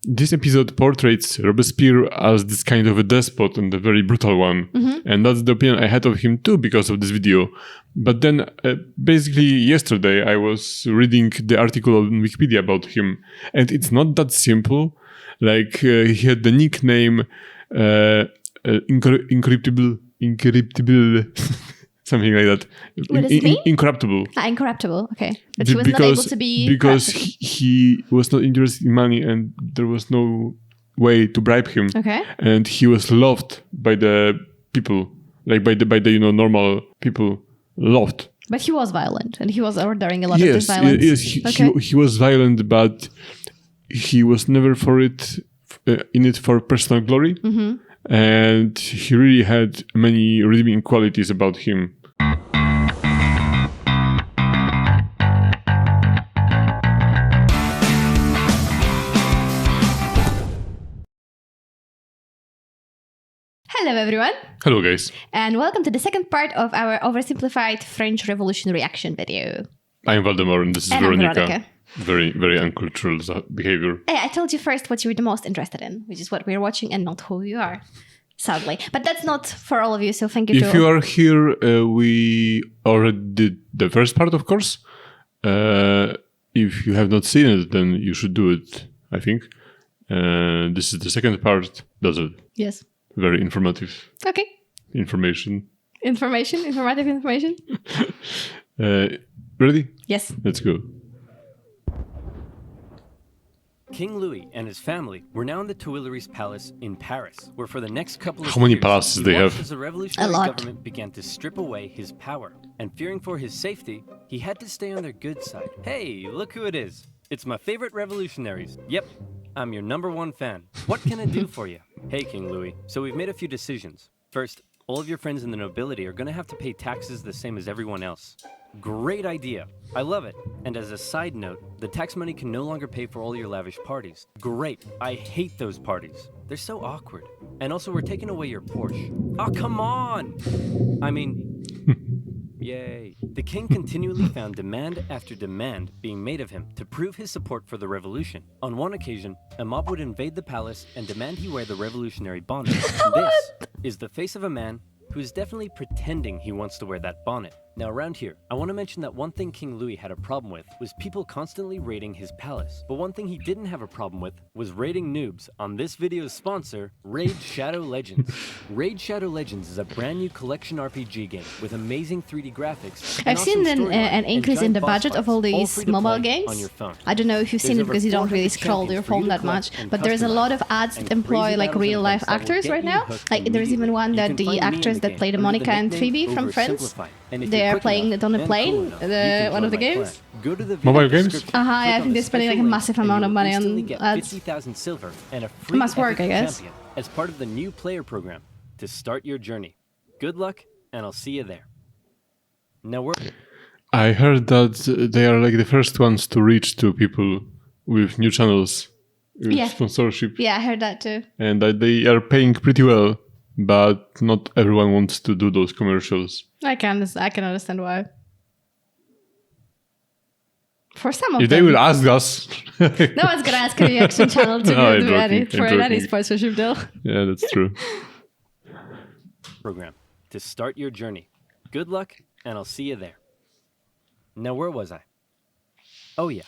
this episode portrays Robespierre as this kind of a despot and a very brutal one. And that's the opinion I had of him too because of this video. But then basically yesterday I was reading the article on Wikipedia about him, and it's not that simple. Like he had the nickname Incorruptible, something like that. What does it mean? Incorruptible. Incorruptible, okay. But he was not able to be because corrupted. he was not interested in money, and there was no way to bribe him. Okay. And he was loved by the people, like by the normal people, loved. But he was violent, and he was ordering a lot of this violence. Yes, he was violent, but he was never in it for personal glory. And he really had many redeeming qualities about him. Hello, everyone. Hello, guys. And welcome to the second part of our Oversimplified French Revolution reaction video. I'm Valdemar, and this is And I'm Veronica. Veronica. Very, very uncultural behavior. Hey, I told you first what you were the most interested in, which is what we're watching and not who you are. Sadly. But that's not for all of you, so thank you If you are here, we already did the first part, of course. If you have not seen it, then you should do it, I think. This is the second part. That's it. Yes. Very informative Okay. informative information. Ready? Yes. Let's go. King Louis and his family were now in the Tuileries Palace in Paris, where for the next couple of How many years, palaces he they watched have? as the revolutionary A lot. government began to strip away his power. And fearing for his safety, he had to stay on their good side. Hey, look who it is. It's my favorite revolutionaries. Yep, I'm your #1 fan. What can I do for you? Hey, King Louis. So we've made a few decisions. First, all of your friends in the nobility are going to have to pay taxes the same as everyone else. Great idea. I love it. And as a side note, the tax money can no longer pay for all your lavish parties. Great. I hate those parties. They're so awkward. And also, we're taking away your Porsche. Oh, come on! I mean, yay. The king continually found demand after demand being made of him to prove his support for the revolution. On one occasion, a mob would invade the palace and demand he wear the revolutionary bonnet. This is the face of a man who is definitely pretending he wants to wear that bonnet. Now around here, I want to mention that one thing King Louis had a problem with was people constantly raiding his palace. But one thing he didn't have a problem with was raiding noobs on this video's sponsor, Raid Shadow Legends. Raid Shadow Legends is a brand new collection RPG game with amazing 3D graphics. I've seen an increase in the budget of all these mobile games. On your phone. I don't know if you've seen it because you don't really scroll your phone that much, but there's a lot of ads that employ like real life actors right now. Like there's even one that the actors that play the Monica and Phoebe from Friends, they are playing it on a plane, one of the games. Mobile games? I think they're spending like a massive amount of money on ads. 50,000 silver and a free Must work, epic I guess. champion as part of the new player program to start your journey. Good luck, and I'll see you there. Now we're... I heard that they are like the first ones to reach to people with new channels, with Yeah. sponsorship. Yeah, I heard that too. And that they are paying pretty well, but not everyone wants to do those commercials. I can understand why. For some of If them. they will ask us... No one's gonna ask a reaction channel to No, I'm do joking, I'm any joking. sponsorship deal. Yeah, that's true. program to start your journey. Good luck, and I'll see you there. Now, where was I? Oh yeah.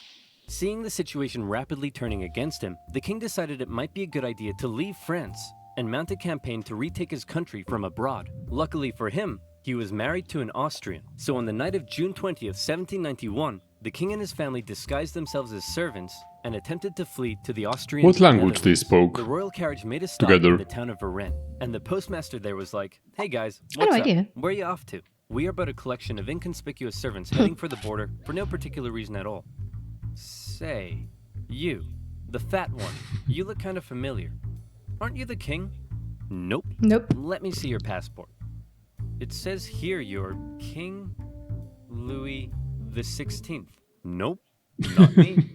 Seeing the situation rapidly turning against him, the king decided it might be a good idea to leave France and mount a campaign to retake his country from abroad. Luckily for him, he was married to an Austrian. So on the night of June 20th, 1791, the king and his family disguised themselves as servants and attempted to flee to the Austrian What language they Netherlands. spoke The royal carriage made a stop together? in the town of Varennes, and the postmaster there was like, "Hey guys, I have what's no up? idea. Where are you off to? We are but a collection of inconspicuous servants heading for the border for no particular reason at all." Say, you, the fat one, you look kind of familiar. Aren't you the king? Nope. Nope. Let me see your passport. It says here you're King Louis XVI. Nope, not me.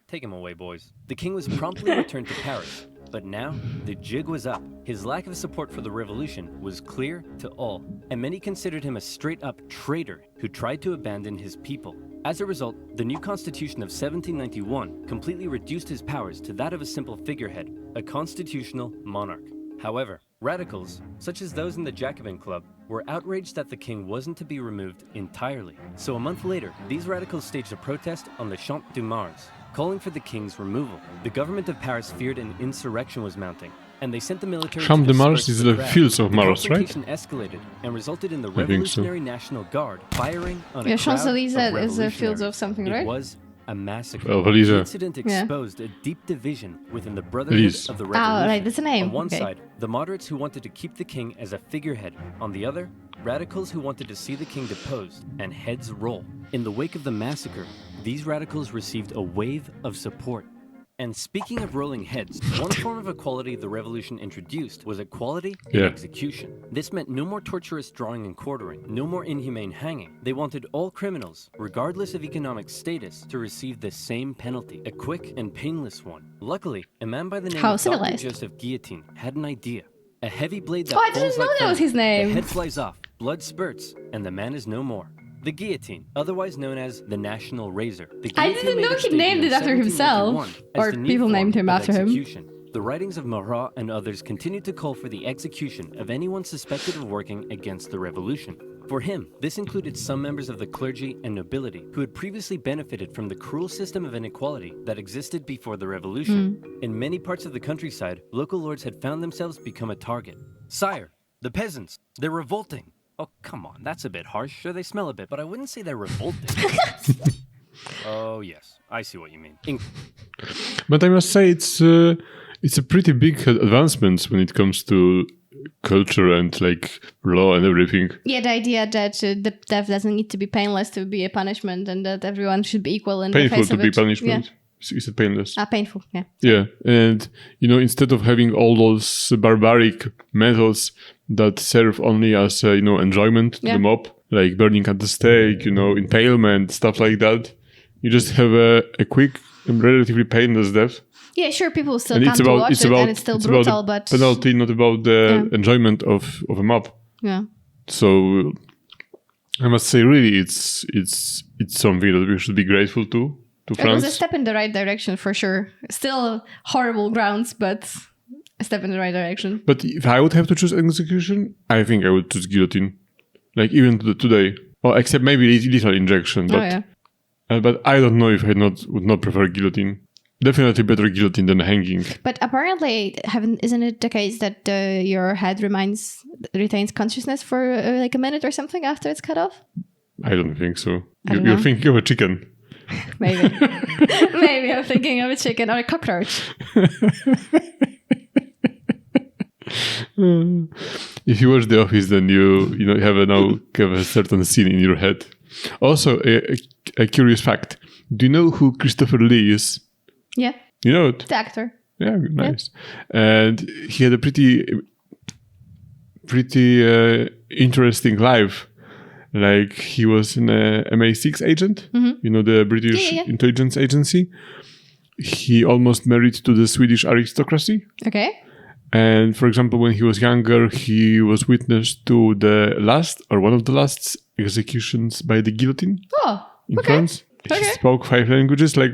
Take him away, boys. The king was promptly returned to Paris, but now the jig was up. His lack of support for the revolution was clear to all, and many considered him a straight-up traitor who tried to abandon his people. As a result, the new constitution of 1791 completely reduced his powers to that of a simple figurehead, a constitutional monarch. However, radicals, such as those in the Jacobin Club, were outraged that the king wasn't to be removed entirely. So a month later, these radicals staged a protest on the Champ de Mars, calling for the king's removal. The government of Paris feared an insurrection was mounting, and they sent the military Champ to de Mars disperse is the the crowd. fields of The Mars, right? confrontation escalated and resulted in the think so. Revolutionary National Guard firing on a Yeah, crowd Champs-Élysées of is the fields of revolutionaries. something, It right? was a massacre. Well, The Élysées. incident Yeah. exposed a deep division within the Brotherhood Élysées. of the Oh, Revolution. right, that's a name. On one Okay. side, the moderates who wanted to keep the king as a figurehead. On the other, radicals who wanted to see the king deposed and heads roll. In the wake of the massacre, these radicals received a wave of support. And speaking of rolling heads, one form of equality the revolution introduced was equality in Yeah. execution. This meant no more torturous drawing and quartering, no more inhumane hanging. They wanted all criminals, regardless of economic status, to receive the same penalty, a quick and painless one. Luckily, a man by the name How of Dr. civilized. Joseph Guillotine had an idea. A heavy blade that Oh, I didn't falls know like that was thunder. his name. The head flies off, blood spurts, and the man is no more. The guillotine, otherwise known as the National Razor. The I guillotine didn't made know its he debut named in it after himself, 1791 as or the new people named form him of after him. execution. The writings of Marat and others continued to call for the execution of anyone suspected of working against the revolution. For him, this included some members of the clergy and nobility who had previously benefited from the cruel system of inequality that existed before the revolution. In many parts of the countryside, local lords had found themselves become a target. Sire, the peasants, they're revolting. Oh, come on, that's a bit harsh. Sure, they smell a bit, but I wouldn't say they're revolting. Oh, yes, I see what you mean. But I must say it's a pretty big advancement when it comes to culture and like law and everything. Yeah, the idea that the death doesn't need to be painless to be a punishment, and that everyone should be equal in the Painful face to of be it. punishment. Yeah. Is it painless? Painful. Yeah. Yeah, and instead of having all those barbaric methods that serve only as enjoyment to Yeah. the mob, like burning at the stake, impalement, stuff like that, you just have a quick and relatively painless death. Yeah, sure. People still And come to watch it, and it's still brutal, about the but penalty, not about the enjoyment of a mob. yeah. So I must say, really, it's something that we should be grateful to It France. was a step in the right direction for sure. Still horrible grounds, but a step in the right direction. But if I would have to choose execution, I think I would choose guillotine. Like even today. Well, except maybe lethal injection. But, Oh yeah. But I don't know if I would not prefer guillotine. Definitely better guillotine than hanging. But apparently, isn't it the case that your head retains consciousness for like a minute or something after it's cut off? I don't think so. I don't You're know. thinking of a chicken. Maybe. Maybe I'm thinking of a chicken or a cockroach. If you watch The Office, then you have a certain scene in your head. Also, a curious fact. Do you know who Christopher Lee is? Yeah, You know it? the actor. Yeah, nice. And he had a pretty interesting life. Like he was an MI6 agent, the British Yeah. intelligence agency. He almost married to the Swedish aristocracy. Okay. And for example, when he was younger, he was witness to the last or one of the last executions by the guillotine Oh, in okay. France. He Okay. spoke 5 languages. Like,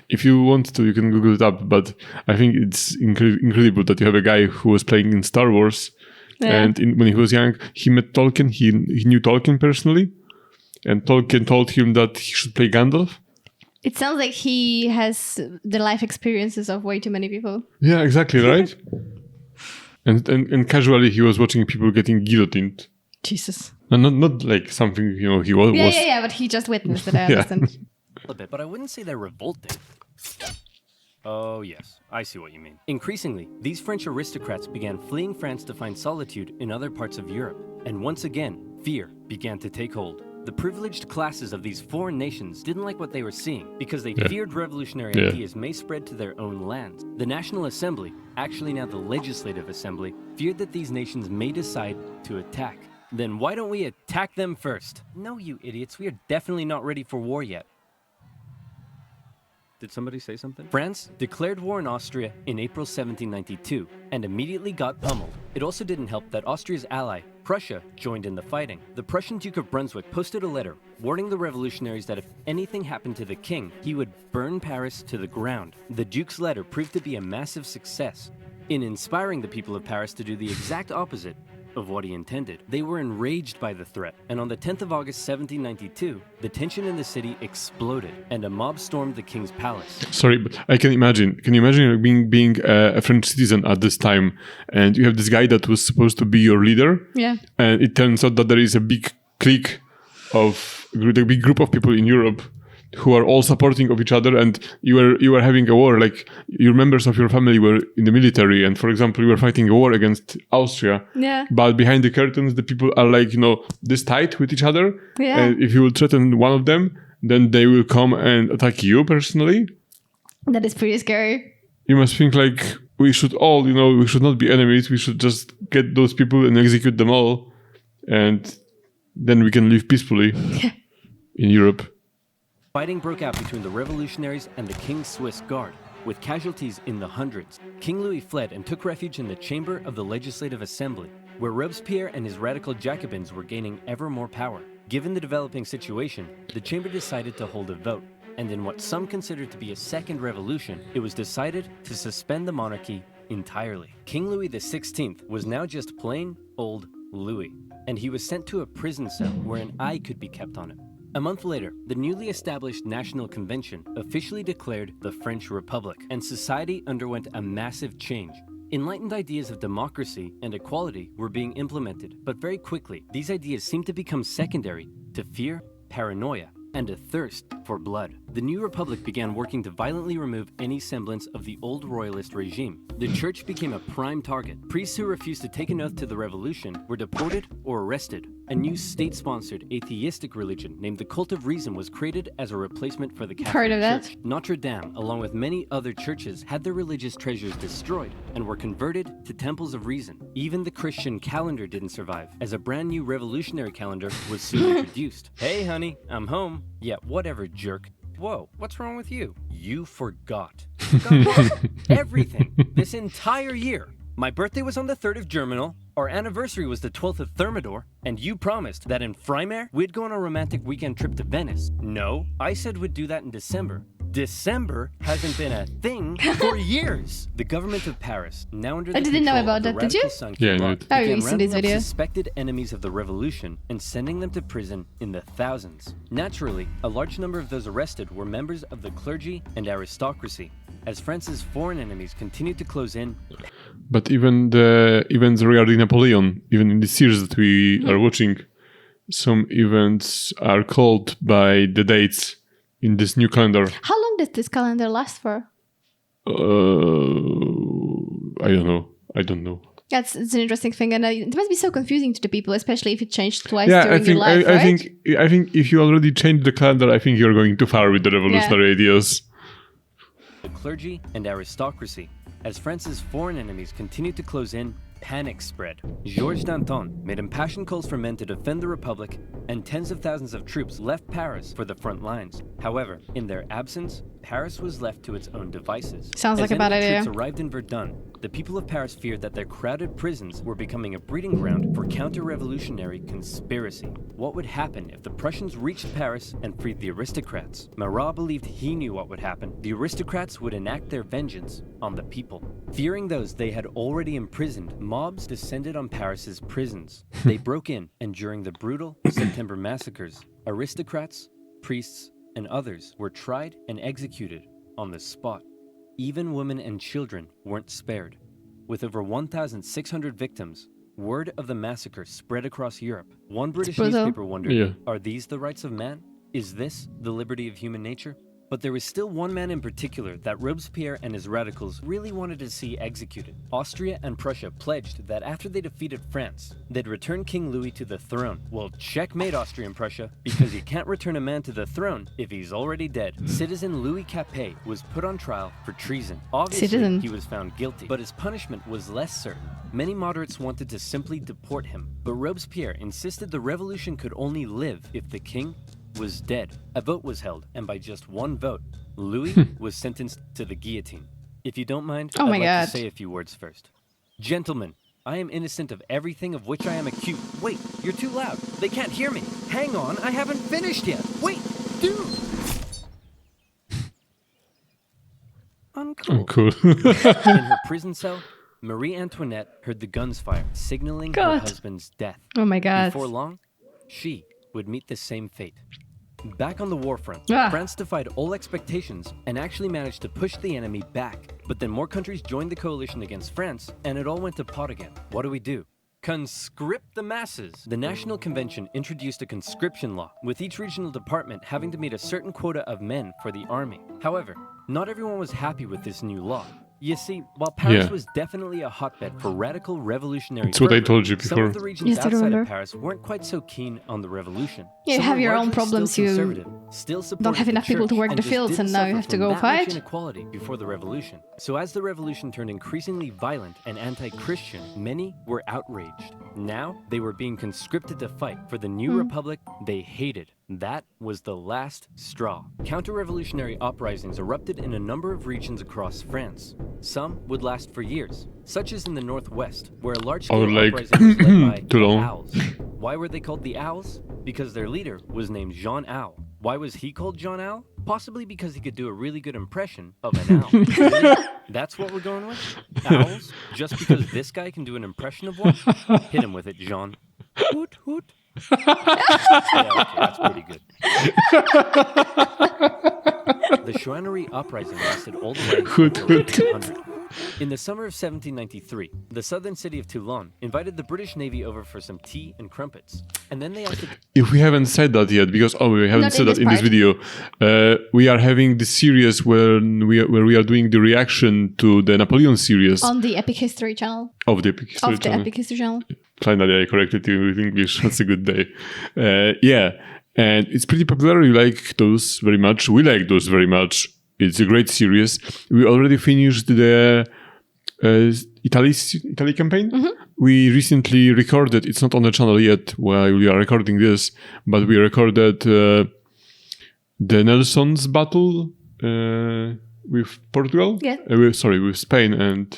if you want to, you can Google it up. But I think it's incredible that you have a guy who was playing in Star Wars. Yeah. And when he was young, he met Tolkien. He knew Tolkien personally. And Tolkien told him that he should play Gandalf. It sounds like he has the life experiences of way too many people. Yeah, exactly, right? and casually he was watching people getting guillotined. Jesus. And not like something, he was... Yeah, but he just witnessed it, I Yeah. understand. A bit, but I wouldn't say they're revolting. Oh, yes, I see what you mean. Increasingly, these French aristocrats began fleeing France to find solitude in other parts of Europe. And once again, fear began to take hold. The privileged classes of these foreign nations didn't like what they were seeing because they feared revolutionary Yeah. ideas may spread to their own lands. The National Assembly, actually now the Legislative Assembly, feared that these nations may decide to attack. Then why don't we attack them first? No, you idiots, we are definitely not ready for war yet. Did somebody say something? France declared war on Austria in April 1792 and immediately got pummeled. It also didn't help that Austria's ally, Prussia joined in the fighting. The Prussian Duke of Brunswick posted a letter warning the revolutionaries that if anything happened to the king, he would burn Paris to the ground. The Duke's letter proved to be a massive success in inspiring the people of Paris to do the exact opposite of what he intended. They were enraged by the threat, and on the 10th of August 1792, the tension in the city exploded, and a mob stormed the king's palace. Sorry, but I can imagine. Can you imagine being a French citizen at this time, and you have this guy that was supposed to be your leader, and it turns out that there is a big clique of a big group of people in Europe who are all supporting of each other, and you were having a war, like your members of your family were in the military, and for example you were fighting a war against Austria, but behind the curtains the people are like, this tight with each other, and if you will threaten one of them, then they will come and attack you personally. That is pretty scary. You must think like, we should all, we should not be enemies, we should just get those people and execute them all, and then we can live peacefully in Europe. Fighting broke out between the revolutionaries and the King's Swiss Guard, with casualties in the hundreds. King Louis fled and took refuge in the chamber of the Legislative Assembly, where Robespierre and his radical Jacobins were gaining ever more power. Given the developing situation, the chamber decided to hold a vote, and in what some considered to be a second revolution, it was decided to suspend the monarchy entirely. King Louis XVI was now just plain old Louis, and he was sent to a prison cell where an eye could be kept on him. A month later, the newly established National Convention officially declared the French Republic, and society underwent a massive change. Enlightened ideas of democracy and equality were being implemented, but very quickly, these ideas seemed to become secondary to fear, paranoia, and a thirst for blood. The new republic began working to violently remove any semblance of the old royalist regime. The church became a prime target. Priests who refused to take an oath to the revolution were deported or arrested. A new state-sponsored atheistic religion named the Cult of Reason was created as a replacement for the Catholic Church. Notre Dame, along with many other churches, had their religious treasures destroyed and were converted to temples of reason. Even the Christian calendar didn't survive, as a brand new revolutionary calendar was soon introduced. Hey honey, I'm home. Yeah, whatever, jerk. Whoa, what's wrong with you? You forgot. Everything. This entire year. My birthday was on the 3rd of Germinal, our anniversary was the 12th of Thermidor, and you promised that in Frimaire, we'd go on a romantic weekend trip to Venice. No, I said we'd do that in December. December hasn't been a thing for years. The government of Paris, now under the didn't know about that, did you? Began rounding up suspected enemies of the revolution and sending them to prison in the thousands. Naturally, a large number of those arrested were members of the clergy and aristocracy, as France's foreign enemies continued to close in. But even the events regarding Napoleon, even in the series that we are watching, some events are called by the dates in this new calendar. How long did this calendar last for? I don't know. It's an interesting thing, and it must be so confusing to the people, especially if it changed twice during your life, right? I think if you already changed the calendar, I think you're going too far with the revolutionary ideas. The clergy and aristocracy, as France's foreign enemies continued to close in, panic spread. Georges Danton made impassioned calls for men to defend the Republic, and tens of thousands of troops left Paris for the front lines. However, in their absence, Paris was left to its own devices. Sounds like a bad idea. As troops arrived in Verdun, the people of Paris feared that their crowded prisons were becoming a breeding ground for counter-revolutionary conspiracy. What would happen if the Prussians reached Paris and freed the aristocrats? Marat believed he knew what would happen. The aristocrats would enact their vengeance on the people. Fearing those they had already imprisoned, mobs descended on Paris's prisons. They broke in, and during the brutal September massacres, aristocrats, priests, and others were tried and executed on the spot. Even women and children weren't spared. With over 1,600 victims, word of the massacre spread across Europe. One British newspaper wondered, are these the rights of man? Is this the liberty of human nature? But there was still one man in particular that Robespierre and his radicals really wanted to see executed. Austria and Prussia pledged that after they defeated France, they'd return King Louis to the throne. Well, checkmate Austria and Prussia, because you can't return a man to the throne if he's already dead. Citizen Louis Capet was put on trial for treason. Obviously, he was found guilty, but his punishment was less certain. Many moderates wanted to simply deport him, but Robespierre insisted the revolution could only live if the king was dead. A vote was held, and by just one vote, Louis was sentenced to the guillotine. If you don't mind, I'd like to say a few words first. Gentlemen, I am innocent of everything of which I am accused. Wait, you're too loud. They can't hear me. Hang on, I haven't finished yet. Wait, dude. Uncool. In her prison cell, Marie Antoinette heard the guns fire, signaling her husband's death. Oh my god. Before long, she would meet the same fate. Back on the war front, Ah. France defied all expectations and actually managed to push the enemy back. But then more countries joined the coalition against France, and it all went to pot again. What do? Conscript the masses. The National Convention introduced a conscription law, with each regional department having to meet a certain quota of men for the army. However, not everyone was happy with this new law. You see, while Paris was definitely a hotbed for radical revolutionary That's what I fervor, told you some before. of the regions Yes, I outside remember. of Paris weren't quite so keen on the revolution. Yeah, you Some have were your own largely problems, still you conservative, still supported don't have the enough people to church, work and the just fields, didn't and now you suffer have to from go that much fight. inequality before the revolution. So as the revolution turned increasingly violent and anti-Christian, many were outraged. Now they were being conscripted to fight for the new republic they hated. That was the last straw. Counter-revolutionary uprisings erupted in a number of regions across France. Some would last for years, such as in the northwest, where a large-scale like uprising was led by the Toulon. Owls. Why were they called the Owls? Because their leader was named Jean Owl. Why was he called Jean Owl? Possibly because he could do a really good impression of an owl. Really? That's what we're going with? Owls? Just because this guy can do an impression of one? Hit him with it, Jean. Hoot, hoot. Yeah, okay, that's pretty good. The Chouannerie uprising lasted all the way Hoot, until hoot. 1800. In the summer of 1793, the southern city of Toulon invited the British Navy over for some tea and crumpets. And then they asked the If we haven't said that yet, because we haven't Not said in that this in this part. video, we are having this series where we are doing the reaction to the Napoleon series On the Epic History channel. of the Epic History Of the channel. Epic History channel. Finally, I corrected you with English. That's a good day. Yeah, and it's pretty popular. You like those very much. We like those very much. It's a great series. We already finished the Italy campaign. We recently recorded. It's not on the channel yet while we are recording this, but we recorded the Nelson's battle with Portugal. Yeah. With Spain and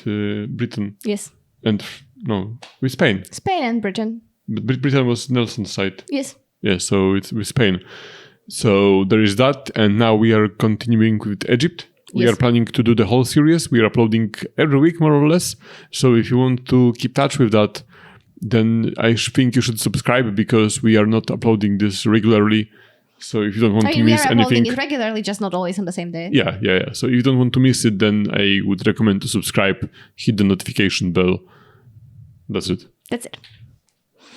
Britain. Yes. And no, with Spain. Spain and Britain. But Britain was Nelson's side. Yes. Yeah, so it's with Spain. So there is that, and now we are continuing with Egypt. We Yes. are planning to do the whole series. We are uploading every week, more or less. So if you want to keep touch with that, then I think you should subscribe, because we are not uploading this regularly. So if you don't want I to mean, we miss are uploading anything, it regularly, just not always on the same day. yeah. So if you don't want to miss it, then I would recommend to subscribe, hit the notification bell. That's it. That's it.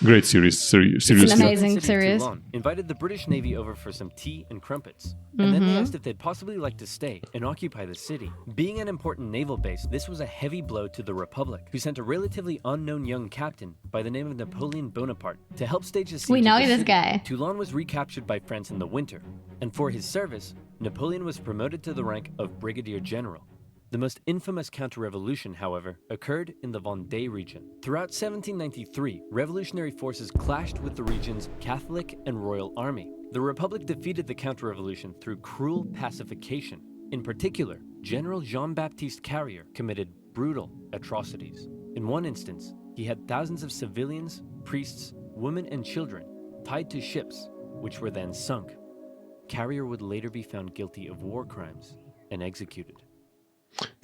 Great series. Seriously. an amazing City of series. Toulon invited the British Navy over for some tea and crumpets. And then they asked if they'd possibly like to stay and occupy the city. Being an important naval base, this was a heavy blow to the Republic, who sent a relatively unknown young captain by the name of Napoleon Bonaparte to help stage a siege We of know the this city. guy. Toulon was recaptured by France in the winter, and for his service, Napoleon was promoted to the rank of Brigadier General. The most infamous counter-revolution, however, occurred in the Vendée region. Throughout 1793, revolutionary forces clashed with the region's Catholic and Royal Army. The Republic defeated the counter-revolution through cruel pacification. In particular, General Jean-Baptiste Carrier committed brutal atrocities. In one instance, he had thousands of civilians, priests, women, and children tied to ships, which were then sunk. Carrier would later be found guilty of war crimes and executed.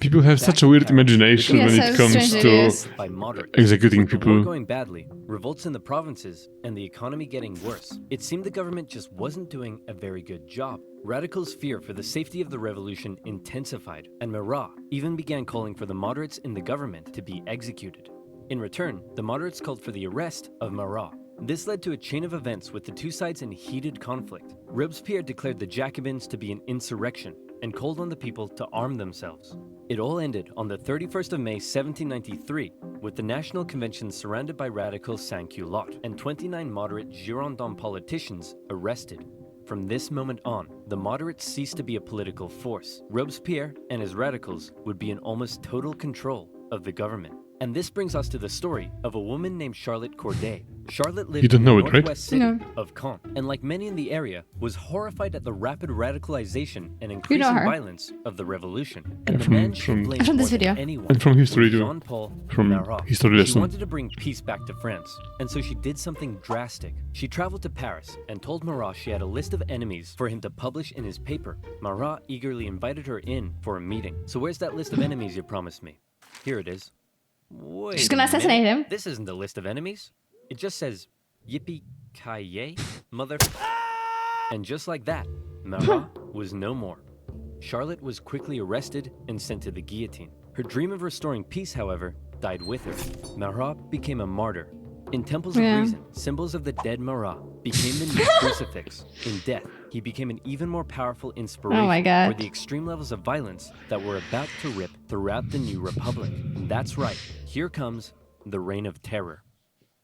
People have such a weird imagination Yeah, when so it comes strange it to is. By moderates. executing With the war people. going badly, revolts in the provinces, and the economy getting worse, it seemed the government just wasn't doing a very good job. Radicals' fear for the safety of the revolution intensified, and Marat even began calling for the moderates in the government to be executed. In return, the moderates called for the arrest of Marat. This led to a chain of events with the two sides in heated conflict. Robespierre declared the Jacobins to be an insurrection and called on the people to arm themselves. It all ended on the 31st of May 1793, with the National Convention surrounded by radical sans-culottes and 29 moderate Girondin politicians arrested. From this moment on, the moderates ceased to be a political force. Robespierre and his radicals would be in almost total control of the government. And this brings us to the story of a woman named Charlotte Corday. Charlotte lived You don't in the know it, right? northwest city No. of Caen, and like many in the area, was horrified at the rapid radicalization and increasing her. violence of the revolution. And the from- man she from- blamed From this more than video. anyone And from history was too. Jean-Paul From Marat. history She lesson. wanted to bring peace back to France, and so she did something drastic. She traveled to Paris and told Marat she had a list of enemies for him to publish in his paper. Marat eagerly invited her in for a meeting. So where's that list of enemies you promised me? Here it is. Wait She's gonna a minute. assassinate him. This isn't the list of enemies. It just says yippee-ki-yay, mother... And just like that, Marat was no more. Charlotte was quickly arrested and sent to the guillotine. Her dream of restoring peace, however, died with her. Marat became a martyr. In temples of Yeah. reason, symbols of the dead Marat became the new crucifix. In death, he became an even more powerful inspiration Oh my God. for the extreme levels of violence that were about to rip throughout the new republic. And that's right, here comes the Reign of Terror.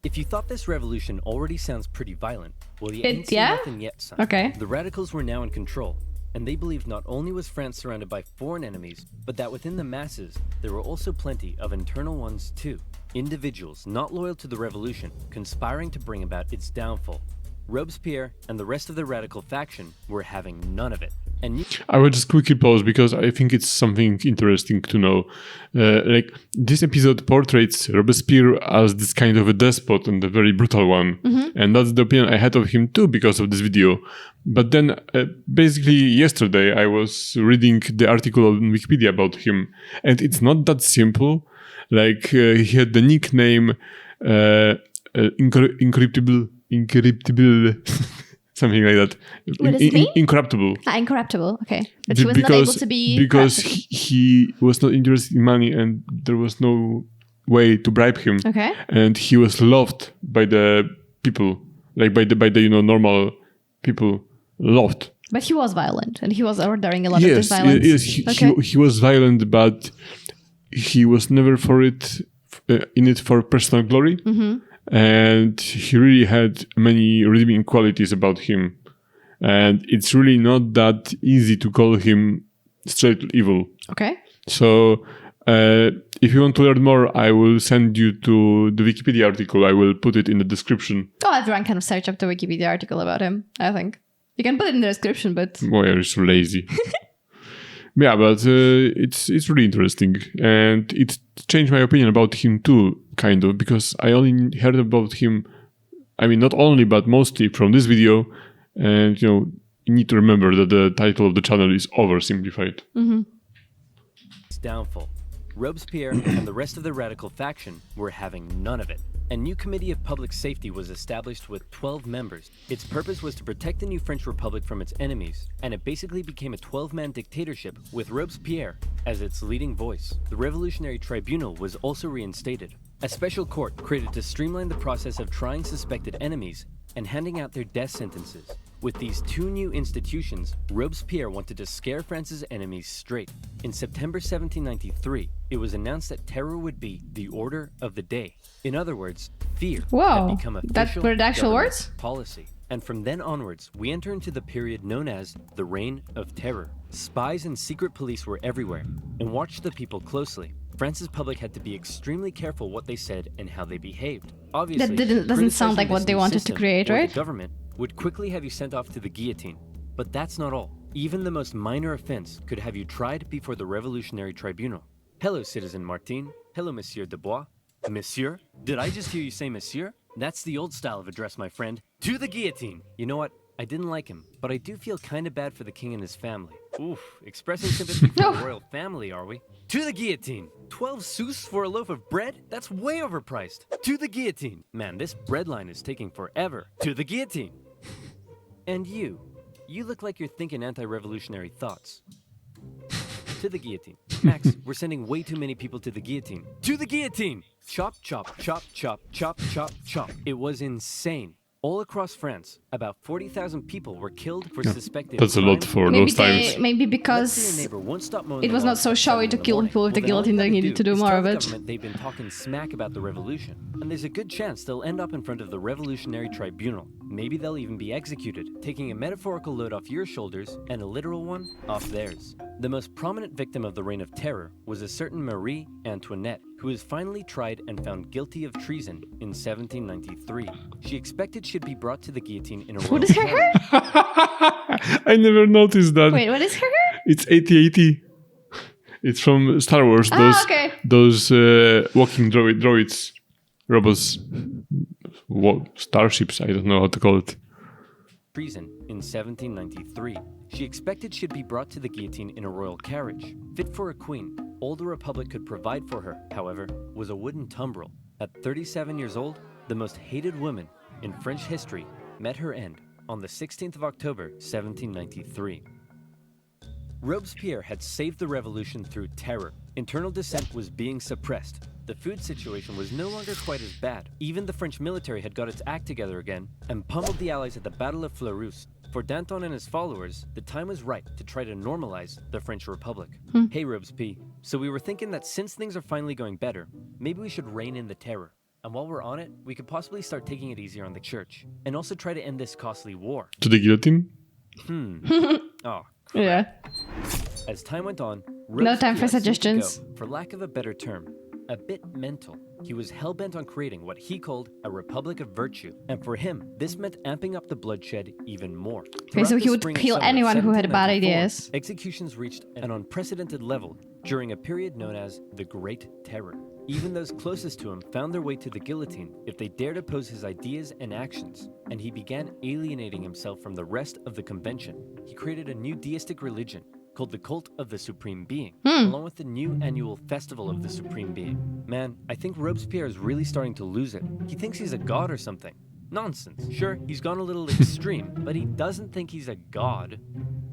If you thought this revolution already sounds pretty violent, well, you ain't seen yeah? nothing yet, son. Okay. The radicals were now in control, and they believed not only was France surrounded by foreign enemies, but that within the masses, there were also plenty of internal ones too. Individuals not loyal to the revolution, conspiring to bring about its downfall. Robespierre and the rest of the radical faction were having none of it. And I will just quickly pause because I think it's something interesting to know. Like, this episode portrays Robespierre as this kind of a despot and a very brutal one. And that's the opinion I had of him too because of this video. But then, basically yesterday, I was reading the article on Wikipedia about him. And it's not that simple. Like, he had the nickname Incorruptible... something like that. What does it mean? Incorruptible. Incorruptible. Okay. But he was not able to be because corrupted. he was not interested in money and there was no way to bribe him. Okay. And he was loved by the people, like by the normal people, loved. But he was violent, and he was ordering a lot of this violence. Yes, Okay. he was violent, but he was never for it in it for personal glory. And he really had many redeeming qualities about him. And it's really not that easy to call him straight evil. Okay. So, if you want to learn more, I will send you to the Wikipedia article. I will put it in the description. Oh, everyone can search up the Wikipedia article about him, I think. You can put it in the description, but... Boy, you're so lazy. Yeah, but it's really interesting. And it changed my opinion about him too, kind of, because I only heard about him, I mean, not only, but mostly from this video. And, you need to remember that the title of the channel is Oversimplified. its downfall. Robespierre and the rest of the radical faction were having none of it. A new committee of public safety was established with 12 members. Its purpose was to protect the new French Republic from its enemies, and it basically became a 12-man dictatorship with Robespierre as its leading voice. The Revolutionary Tribunal was also reinstated, a special court created to streamline the process of trying suspected enemies and handing out their death sentences. With these two new institutions, Robespierre wanted to scare France's enemies straight. In September 1793, it was announced that terror would be the order of the day. In other words, fear Whoa, had become that official were the actual government words? policy. And from then onwards, we enter into the period known as the Reign of Terror. Spies and secret police were everywhere and watched the people closely. France's public had to be extremely careful what they said and how they behaved. Obviously, doesn't sound like criticizing what this they new wanted to system create, or right? The government would quickly have you sent off to the guillotine. But that's not all. Even the most minor offense could have you tried before the Revolutionary Tribunal. Hello, Citizen Martin. Hello, Monsieur Dubois. Monsieur? Did I just hear you say Monsieur? That's the old style of address, my friend. To the guillotine! You know what? I didn't like him, but I do feel kinda bad for the king and his family. Oof, expressing sympathy for the royal family, are we? To the guillotine! 12 sous for a loaf of bread? That's way overpriced. To the guillotine! Man, this bread line is taking forever. To the guillotine! And you look like you're thinking anti-revolutionary thoughts. To the guillotine. Max, we're sending way too many people to the guillotine. To the guillotine! Chop, chop, chop, chop, chop, chop, chop. It was insane. All across France, about 40,000 people were killed for suspected That's a lot crime. for those times. Maybe Let's say your because neighbor won't stop mowing it the was lawn not so at showy 7 to in the kill morning. people with the Well, then all guillotine, you they gotta needed to do is more tell of the it. government they've been talking smack about the revolution, and there's a good chance they'll end up in front of the Revolutionary Tribunal. Maybe they'll even be executed, taking a metaphorical load off your shoulders and a literal one off theirs. The most prominent victim of the Reign of Terror was a certain Marie Antoinette, who was finally tried and found guilty of treason in 1793. She expected she'd be brought to the guillotine in a What is her hair? I never noticed that. Wait, what is her hair? It's 8080. It's from Star Wars. Okay. Those walking droids, robots, starships. I don't know how to call it. Treason in 1793. She expected she'd be brought to the guillotine in a royal carriage. Fit for a queen, all the Republic could provide for her, however, was a wooden tumbril. At 37 years old, the most hated woman in French history met her end on the 16th of October, 1793. Robespierre had saved the revolution through terror. Internal dissent was being suppressed. The food situation was no longer quite as bad. Even the French military had got its act together again and pummeled the Allies at the Battle of Fleurus. For Danton and his followers, the time was right to try to normalize the French Republic. Hey Robespierre, so we were thinking that since things are finally going better, maybe we should rein in the terror. And while we're on it, we could possibly start taking it easier on the church. And also try to end this costly war. To the guillotine? Oh, Yeah. as time went on, No time for Robespierre seemed to suggestions. go, for lack of a better term, a bit mental. He was hell-bent on creating what he called a republic of virtue. And for him, this meant amping up the bloodshed even more. Okay, so Throughout he the would spring and kill summer of anyone who had bad 1794, ideas. Executions reached an unprecedented level during a period known as the Great Terror. Even those closest to him found their way to the guillotine if they dared oppose his ideas and actions, and he began alienating himself from the rest of the convention. He created a new deistic religion called the Cult of the Supreme Being, along with the new annual Festival of the Supreme Being. Man, I think Robespierre is really starting to lose it. He thinks he's a god or something. Nonsense. Sure, he's gone a little extreme, but he doesn't think he's a god.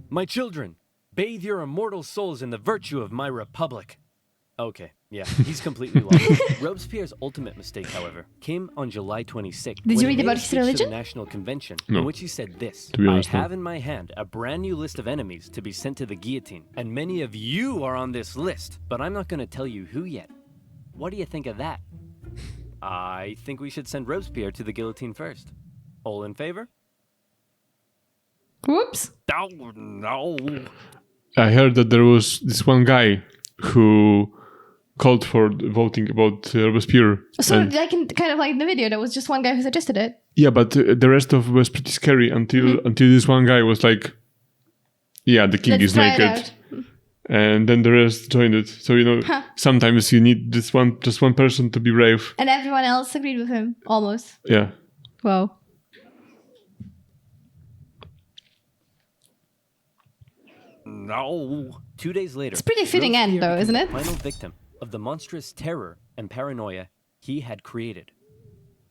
My children, bathe your immortal souls in the virtue of my republic. Okay, yeah, he's completely lost. Robespierre's ultimate mistake, however, came on July 26th. Did you when read he about made a his speech to religion? the National Convention, No. in which he said this: To be I honest, no. have in my hand a brand new list of enemies to be sent to the guillotine, and many of you are on this list, but I'm not going to tell you who yet. What do you think of that? I think we should send Robespierre to the guillotine first. All in favor? Whoops. Oh, no. I heard that there was this one guy who called for voting about Robespierre. So, And- like in kind of like in the video, there was just one guy who suggested it. yeah, but the rest of was pretty scary until this one guy was like, "Yeah, the king Let's is try it naked," and then the rest joined it. So sometimes you need just one person to be brave. And everyone else agreed with him, almost. Yeah. Wow. No. 2 days later, It's a pretty fitting end, Robespierre though, isn't became it? the final victim of the monstrous terror and paranoia he had created.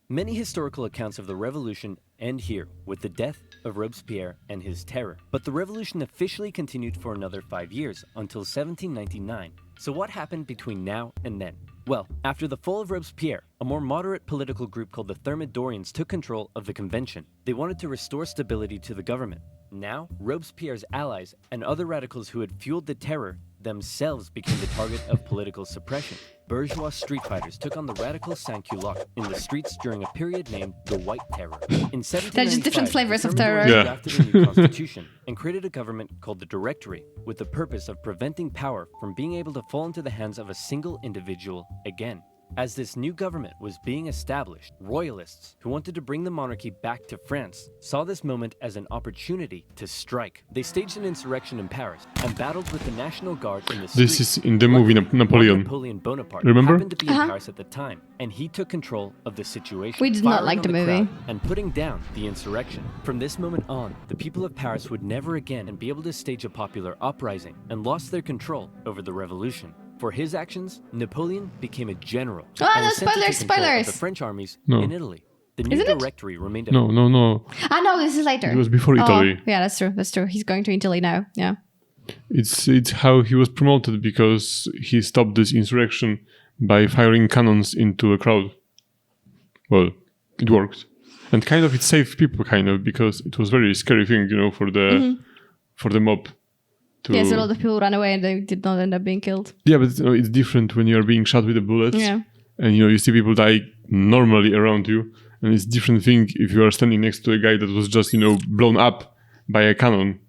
Many historical accounts of the revolution end here with the death of Robespierre and his terror. But the revolution officially continued for another 5 years until 1799. So what happened between now and then? Well, after the fall of Robespierre, a more moderate political group called the Thermidorians took control of the convention. They wanted to restore stability to the government. Now, Robespierre's allies and other radicals who had fueled the terror themselves became the target of political suppression. Bourgeois street fighters took on the radical sans-culottes in the streets during a period named the White Terror. In 1795, They're just different flavors of terror. Thermidorians Yeah. drafted a new constitution and created a government called the Directory with the purpose of preventing power from being able to fall into the hands of a single individual again. As this new government was being established, royalists who wanted to bring the monarchy back to France saw this moment as an opportunity to strike. They staged an insurrection in Paris and battled with the National Guard in the streets. This is in the movie Napoleon. Napoleon Bonaparte Remember? happened to be in Paris at the time, and he took control of the situation. We did not firing like on the movie. crowd and putting down the insurrection. From this moment on, the people of Paris would never again be able to stage a popular uprising and lost their control over the revolution. For his actions, Napoleon became a general. Ah, and no, was sent to take spoilers, control of spoilers. The French armies No. in Italy. The new Isn't it? Directory remained a No. Ah, no, this is later. It was before Italy. Oh, yeah, that's true. That's true. He's going to Italy now. Yeah. It's how he was promoted because he stopped this insurrection by firing cannons into a crowd. Well, it worked, and kind of it saved people, kind of, because it was very scary thing, for the mob. To... Yes, a lot of people ran away and they did not end up being killed. Yeah, but it's different when you are being shot with a bullet, Yeah. and you see people die normally around you, And it's a different thing if you are standing next to a guy that was just, blown up by a cannon.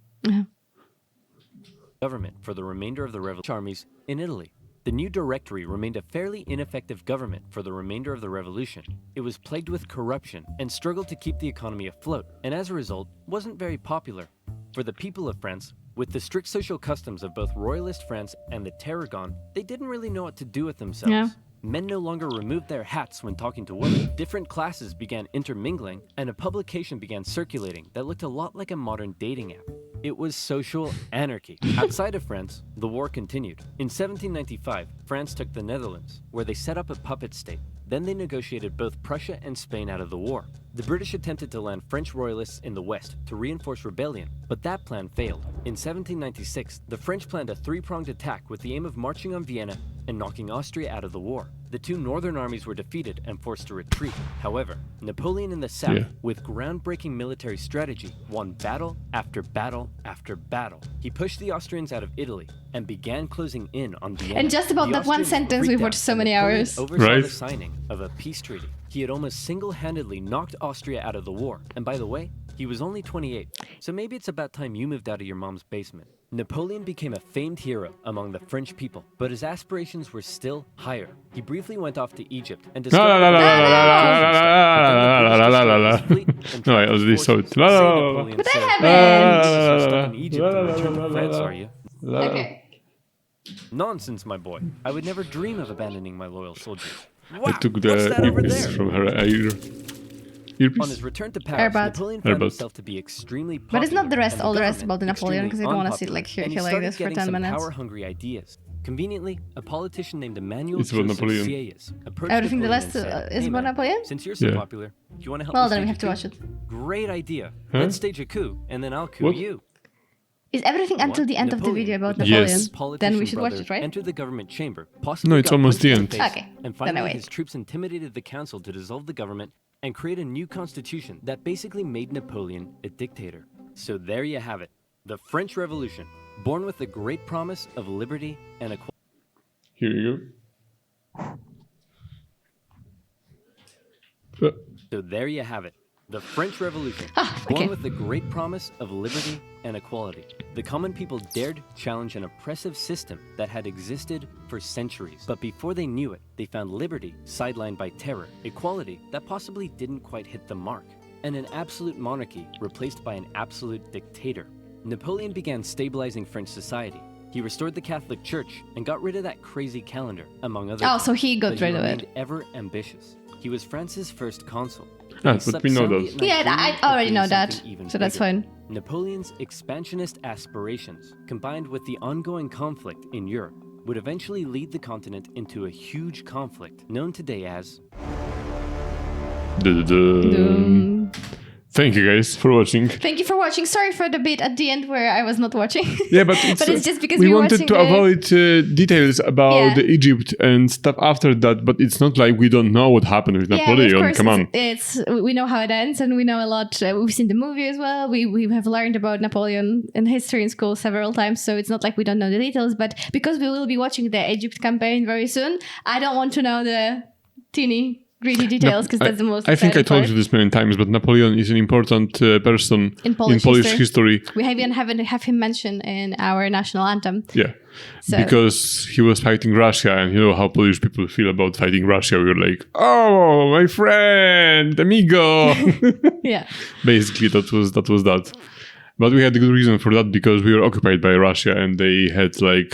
Government for the remainder of the revolution armies in Italy. The new Directory remained a fairly ineffective government for the remainder of the revolution. It was plagued with corruption and struggled to keep the economy afloat, and as a result, wasn't very popular. For the people of France, with the strict social customs of both royalist France and the terror gone, they didn't really know what to do with themselves. Yeah. Men no longer removed their hats when talking to women. Different classes began intermingling, and a publication began circulating that looked a lot like a modern dating app. It was social anarchy. Outside of France, the war continued. In 1795, France took the Netherlands, where they set up a puppet state. Then they negotiated both Prussia and Spain out of the war. The British attempted to land French royalists in the west to reinforce rebellion, but that plan failed. In 1796, the French planned a three-pronged attack with the aim of marching on Vienna and knocking Austria out of the war. The two northern armies were defeated and forced to retreat. However, Napoleon in the south, with groundbreaking military strategy, won battle after battle after battle. He pushed the Austrians out of Italy and began closing in on Vienna. And just about The that one Austrians sentence, we've freaked watched out, so and many Napoleon hours. oversaw Right. the signing of a peace treaty. He had almost single-handedly knocked Austria out of the war. And by the way, he was only 28, so maybe it's about time you moved out of your mom's basement. Napoleon became a famed hero among the French people, but his aspirations were still higher. He briefly went off to Egypt and discovered La, la, la, the la, la, la, But then the la, la, la, la, la, British destroyed his fleet and No, I trapped his already saw forces. it. La, la, Say la, la, la. Napoleon But I said, haven't. "You're stuck in Egypt and returned to France, are you?" Okay. Nonsense, my boy. I would never dream of abandoning my loyal soldiers. Wow, I took the what's that over earpiece there? from her On earpiece. his return to Paris, Airbud. Napoleon found Airbud. himself to be extremely popular. But it's not the rest, and all the rest government about the Napoleon, extremely because I don't want to sit unpopular. like here And he like started this for getting 10 some minutes. power-hungry ideas. Conveniently, a politician named Emmanuel It's about Joseph Napoleon. Sieyès approached Everything the Napoleon rest and said, is "Hey, about man, Napoleon? Since you're so Yeah. popular, do you want to help Well, me then we stage have to a watch coup? it. Great idea. Huh? Let's stage a coup, and then I'll coup What? you." Is everything until the end of the Napoleon, video about with Napoleon? Yes. Then we politician should watch brother, it, right? Entered the government chamber. Possibly No, it's got almost punched the in end. face, Okay, And then I finally, wait. his troops intimidated the council to dissolve the government and create a new constitution that basically made Napoleon a dictator. So there you have it, the French Revolution, born with the great promise of liberty and equality. Here you go. So there you have it, the French Revolution, born okay. with the great promise of liberty and equality. The common people dared challenge an oppressive system that had existed for centuries. But before they knew it, they found liberty sidelined by terror, equality that possibly didn't quite hit the mark, and an absolute monarchy replaced by an absolute dictator. Napoleon began stabilizing French society. He restored the Catholic Church and got rid of that crazy calendar, among other Oh, things. so he got But rid of remained it. ever ambitious. He was France's first consul. Ah, He but slept we know soundly that. at night Yeah, dreaming I of already doing know that, something even so that's bigger. fine. Napoleon's expansionist aspirations, combined with the ongoing conflict in Europe, would eventually lead the continent into a huge conflict known today as Dun-dun-dun. Thank you guys for watching. Thank you for watching. Sorry for the bit at the end where I was not watching. Yeah, but it's, But it's just because we we're wanted watching to the- avoid details about Yeah. the Egypt and stuff after that. But it's not like we don't know what happened with Yeah, of Napoleon. course, Come on. it's we know how it ends, and we know a lot. We've seen the movie as well. We have learned about Napoleon in history in school several times, so it's not like we don't know the details. But because we will be watching the Egypt campaign very soon, I don't want to know the teeny greedy details because that's the most. I think I exciting told part. you this many times, but Napoleon is an important person In Polish history. We even have him mentioned in our national anthem. Yeah, So- because he was fighting Russia, and you know how Polish people feel about fighting Russia. We were like, "Oh, my friend, amigo." Yeah. Basically, that was that. But we had a good reason for that because we were occupied by Russia, and they had like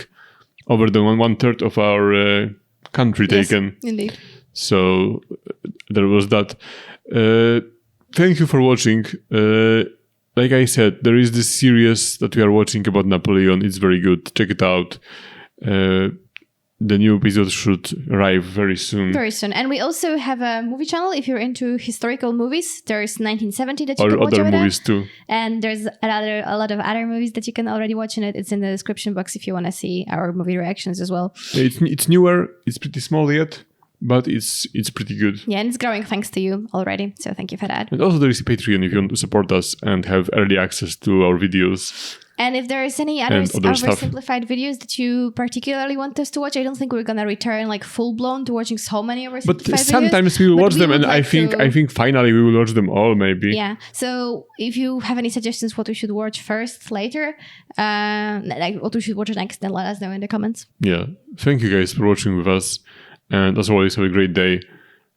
over the one third of our country taken. Yes, indeed. So there was that. Thank you for watching. Like I said, there is this series that we are watching about Napoleon. It's very good. Check it out. The new episode should arrive very soon. Very soon. And we also have a movie channel if you're into historical movies. There's 1970 that you Or can watch other over there. movies too. And there's a lot of other movies that you can already watch in it. It's in the description box if you want to see our movie reactions as well. It's newer. It's pretty small yet, but it's pretty good. Yeah, and it's growing thanks to you already. So thank you for that. And also there is a Patreon if you want to support us and have early access to our videos. And if there is any other other stuff. oversimplified videos that you particularly want us to watch, I don't think we're gonna return like full blown to watching so many oversimplified But videos. sometimes we will watch them, would and I think finally we will watch them all, maybe. Yeah. So if you have any suggestions what we should watch first, later, like what we should watch next, then let us know in the comments. Yeah. Thank you guys for watching with us, and as always, have a great day.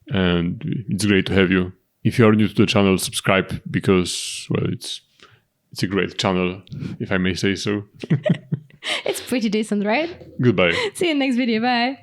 And it's great to have you. If you are new to the channel, subscribe because, well, it's a great channel, if I may say so. It's pretty decent, right? Goodbye. See you in the next video. Bye.